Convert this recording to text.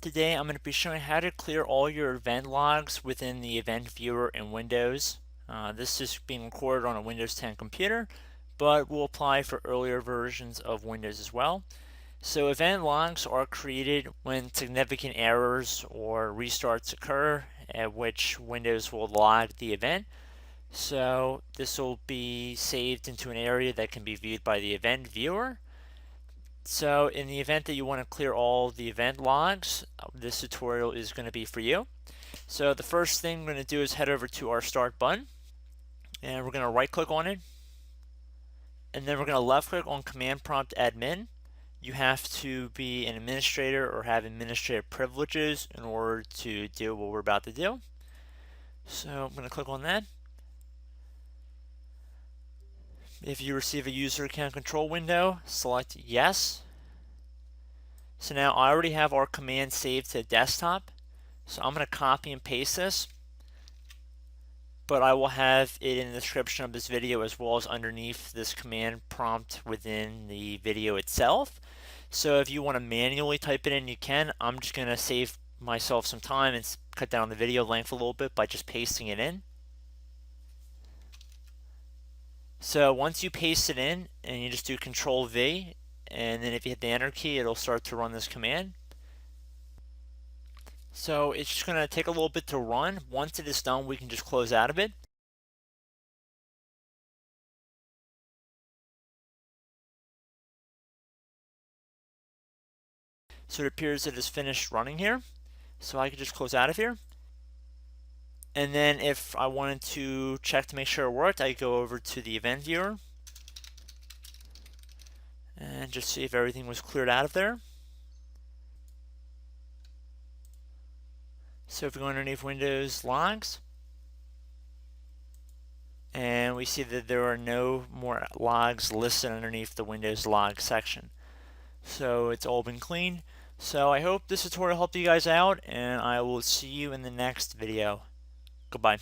Today I'm going to be showing how to clear all your event logs within the event viewer in Windows. This is being recorded on a Windows 10 computer, but will apply for earlier versions of Windows as well. So event logs are created when significant errors or restarts occur, at which Windows will log the event. So this will be saved into an area that can be viewed by the event viewer. So in the event that you want to clear all the event logs, this tutorial is going to be for you. So the first thing we're going to do is head over to our Start button, and we're going to right click on it, and then we're going to left click on Command Prompt Admin. You have to be an administrator or have administrative privileges in order to do what we're about to do. So I'm going to click on that. If you receive a user account control window, select yes. So now I already have our command saved to desktop. So I'm going to copy and paste this, but I will have it in the description of this video as well as underneath this command prompt within the video itself. So if you want to manually type it in, you can. I'm just going to save myself some time and cut down the video length a little bit by just pasting it in. So once you paste it in and you just do Control V, and then if you hit the enter key, it'll start to run this command. So it's just going to take a little bit to run. Once it is done, we can just close out of it. So it appears it is finished running here. So I can just close out of here. And then if I wanted to check to make sure it worked, I go over to the event viewer and just see if everything was cleared out of there. So if we go underneath Windows logs, and we see that there are no more logs listed underneath the Windows log section. So it's all been cleaned. So I hope this tutorial helped you guys out, and I will see you in the next video. Goodbye.